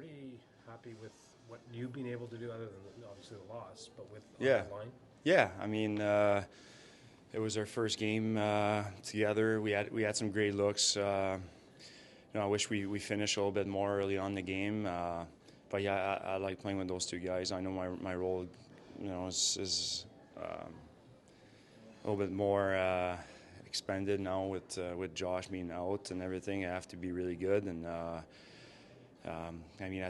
pretty happy with what you've been able to do, other than obviously the loss, but with on Yeah. the line. Yeah, I mean, it was our first game together. We had some great looks. I wish we finished a little bit more early on in the game. But yeah, I like playing with those two guys. I know my role, is a little bit more expanded now with Josh being out and everything. I have to be really good, and I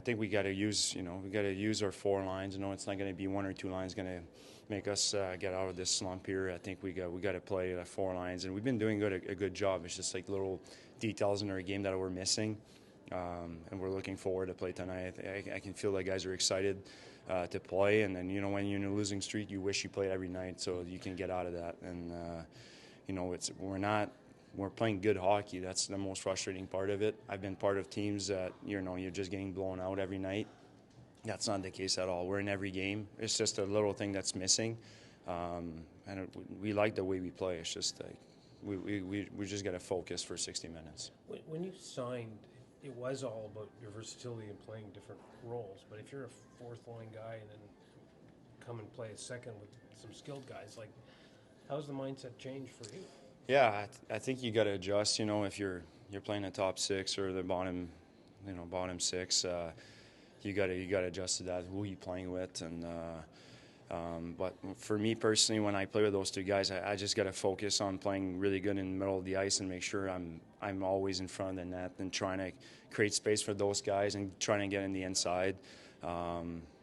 think we got to use our four lines. It's not going to be one or two lines going to make us get out of this slump here. I think we got to play four lines, and we've been doing a good job. It's just like little details in our game that we're missing, and we're looking forward to play tonight. I can feel that guys are excited to play, and then when you're in a losing streak, you wish you played every night so you can get out of that. And we're playing good hockey. That's the most frustrating part of it. I've been part of teams that you're just getting blown out every night. That's not the case at all. We're in every game. It's just a little thing that's missing, and we like the way we play. It's just like we just got to focus for 60 minutes. When you signed, it was all about your versatility and playing different roles. But if you're a fourth line guy and then come and play a second with some skilled guys, like, how's the mindset change for you? Yeah, I think you got to adjust. If you're playing the top six or the bottom six, you got to adjust to that. Who you playing with, and but for me personally, when I play with those two guys, I just got to focus on playing really good in the middle of the ice and make sure I'm always in front of the net and trying to create space for those guys and trying to get in the inside.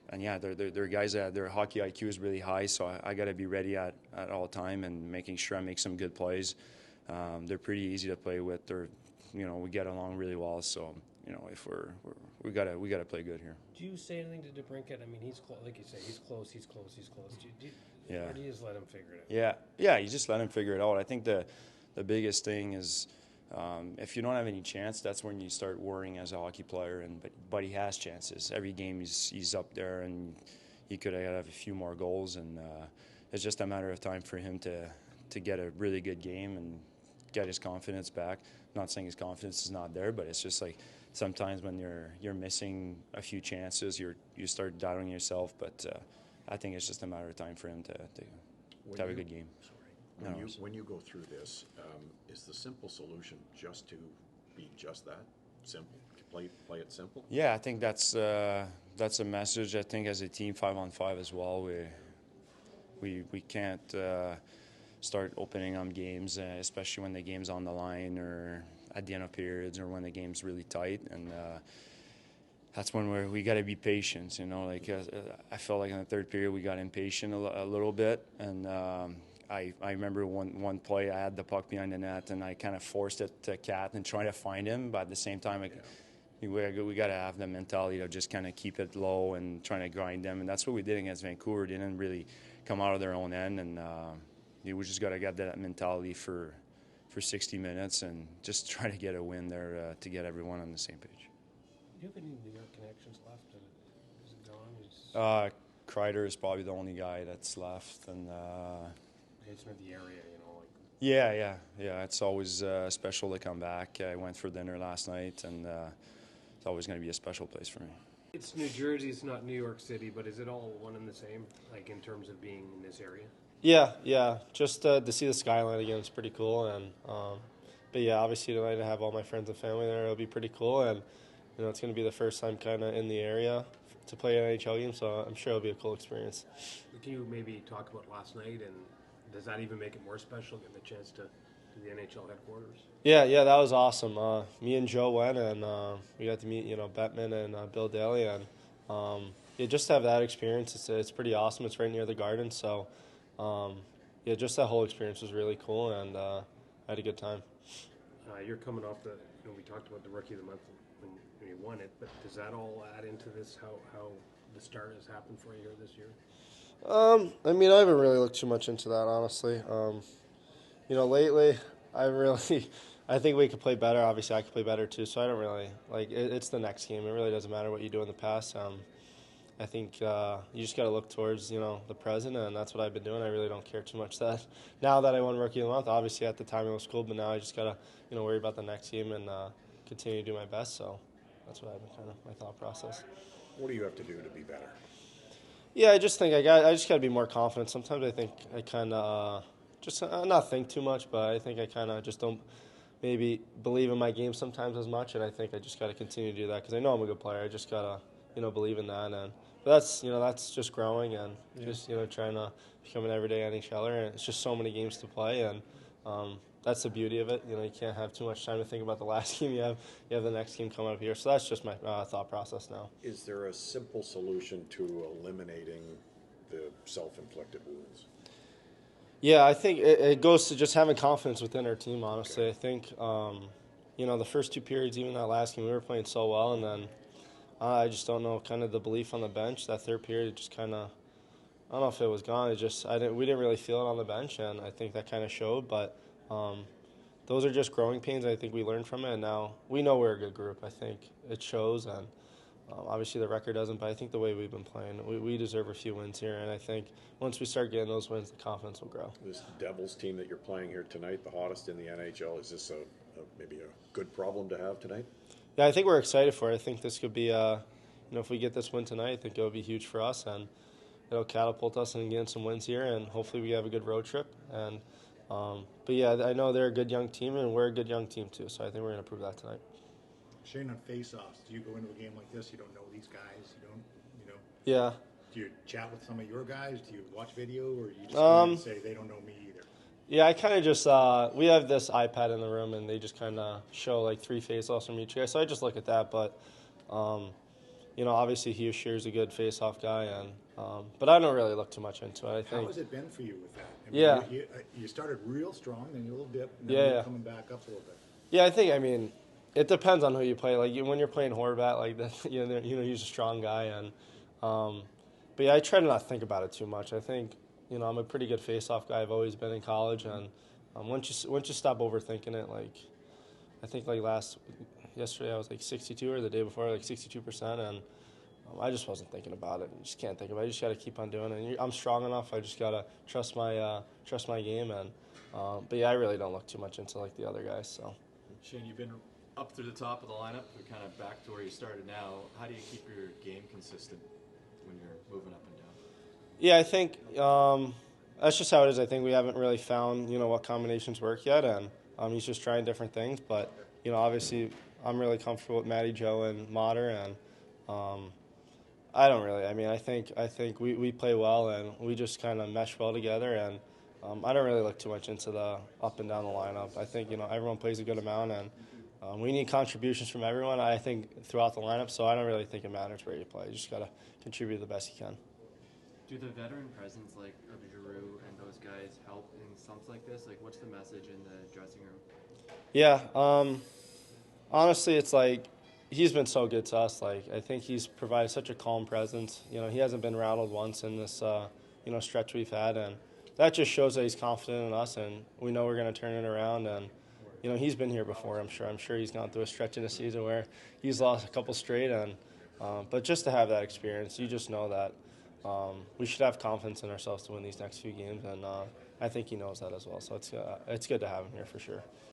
And yeah, they're guys that their hockey IQ is really high, so I got to be ready at all time and making sure I make some good plays. They're pretty easy to play with. We get along really well. So if we gotta play good here. Do you say anything to DeBrincat? I mean, he's like you say, he's close. Or do you just let him figure it out? Yeah. You just let him figure it out. I think the biggest thing is. If you don't have any chance, that's when you start worrying as a hockey player. But he has chances. Every game he's up there, and he could have a few more goals. And it's just a matter of time for him to get a really good game and get his confidence back. I'm not saying his confidence is not there, but it's just like sometimes when you're missing a few chances, you start doubting yourself. But I think it's just a matter of time for him to have a good game. When you go through this, is the simple solution just to be just that simple? Play it simple? Yeah, I think that's a message. I think as a team 5-on-5 as well, we can't start opening on games, especially when the game's on the line or at the end of periods or when the game's really tight. And that's when we got to be patient. I felt like in the third period we got impatient a little bit, and I remember one play I had the puck behind the net and I kind of forced it to Kat and trying to find him, but at the same time we got to have the mentality to just kind of keep it low and trying to grind them, and that's what we did against Vancouver. They didn't really come out of their own end, and we just got to get that mentality for 60 minutes and just try to get a win there to get everyone on the same page. Do you have any New York connections left? Is it gone? Kreider is probably the only guy that's left, and it's not the area, Yeah. It's always special to come back. I went for dinner last night, and it's always going to be a special place for me. It's New Jersey. It's not New York City, but is it all one and the same, like in terms of being in this area? Yeah. Just to see the skyline again is pretty cool, and but yeah, obviously tonight to have all my friends and family there, it'll be pretty cool, and it's going to be the first time kind of in the area to play an NHL game, so I'm sure it'll be a cool experience. Can you maybe talk about last night, and does that even make it more special, getting the chance to the NHL headquarters? Yeah, that was awesome. Me and Joe went, and we got to meet, Bettman and Bill Daly, and just to have that experience, it's pretty awesome. It's right near the Garden, so just that whole experience was really cool, and I had a good time. You're coming off we talked about the Rookie of the Month when you won it, but does that all add into this, how the start has happened for you here this year? I haven't really looked too much into that, honestly. Lately, I think we could play better. Obviously, I could play better too, so I don't really, it's the next game. It really doesn't matter what you do in the past. I think you just got to look towards, the present, and that's what I've been doing. I really don't care too much that now that I won Rookie of the Month. Obviously, at the time it was cool, but now I just got to, worry about the next game and continue to do my best. So That's what I've been kind of my thought process. What do you have to do to be better? Yeah, I just think I just got to be more confident. Sometimes I think I kind of just not think too much, but I think I kind of just don't maybe believe in my game sometimes as much, and I think I just got to continue to do that because I know I'm a good player. I just gotta believe in that, and but that's just growing and just trying to become an everyday NHLer, and it's just so many games to play, and that's the beauty of it. You can't have too much time to think about the last game. You have the next game coming up here, so that's just my thought process now. Is there a simple solution to eliminating the self-inflicted wounds? Yeah, I think it goes to just having confidence within our team, honestly. Okay. I think, the first two periods, even that last game, we were playing so well, and then I just don't know, kind of the belief on the bench. That third period just kind of, I don't know if it was gone. We didn't really feel it on the bench, and I think that kind of showed. But those are just growing pains. I think we learned from it, and now we know we're a good group. I think it shows, and obviously the record doesn't, but I think the way we've been playing, we deserve a few wins here, and I think once we start getting those wins, the confidence will grow. This Devils team that you're playing here tonight, the hottest in the NHL, is this maybe a good problem to have tonight? Yeah, I think we're excited for it. I think this could be, if we get this win tonight, I think it'll be huge for us, and it'll catapult us and get some wins here, and hopefully we have a good road trip. And but yeah, I know they're a good young team, and we're a good young team too. So I think we're going to prove that tonight. Shane, on face-offs, do you go into a game like this, you don't know these guys, Yeah. Do you chat with some of your guys? Do you watch video, or you just say they don't know me either? Yeah, I kind of just we have this iPad in the room, and they just kind of show like 3 face-offs from each guy. So I just look at that, but obviously Hugh Shear's a good face-off guy, and but I don't really look too much into it. I think. How has it been for you with that? You started real strong, then you a little dip, and then you're coming back up a little bit. Yeah, I think it depends on who you play. Like when you're playing Horvat, like that, he's a strong guy, and but yeah, I try to not think about it too much. I think I'm a pretty good face-off guy. I've always been in college, and once you stop overthinking it, like I think like yesterday I was like 62, or the day before like 62%, and I just wasn't thinking about it. You just can't think about it. You just got to keep on doing it. And I'm strong enough. I just gotta trust my game, and but yeah, I really don't look too much into like the other guys. So. Shane, you've been up through the top of the lineup, but kind of back to where you started now. How do you keep your game consistent when you're moving up and down? Yeah, I think that's just how it is. I think we haven't really found what combinations work yet, and he's just trying different things. But obviously, I'm really comfortable with Matty, Joe, and Mater, and I don't really. I mean, I think we play well, and we just kind of mesh well together, and I don't really look too much into the up and down the lineup. I think everyone plays a good amount, and we need contributions from everyone, I think, throughout the lineup, so I don't really think it matters where you play. You just got to contribute the best you can. Do the veteran presence like of Giroux and those guys help in slumps like this? Like, what's the message in the dressing room? Yeah, honestly, it's like he's been so good to us. Like, I think he's provided such a calm presence. He hasn't been rattled once in this stretch we've had, and that just shows that he's confident in us, and we know we're going to turn it around. And he's been here before. I'm sure he's gone through a stretch in the season where he's lost a couple straight, and but just to have that experience, you just know that we should have confidence in ourselves to win these next few games, and I think he knows that as well. So it's good to have him here for sure.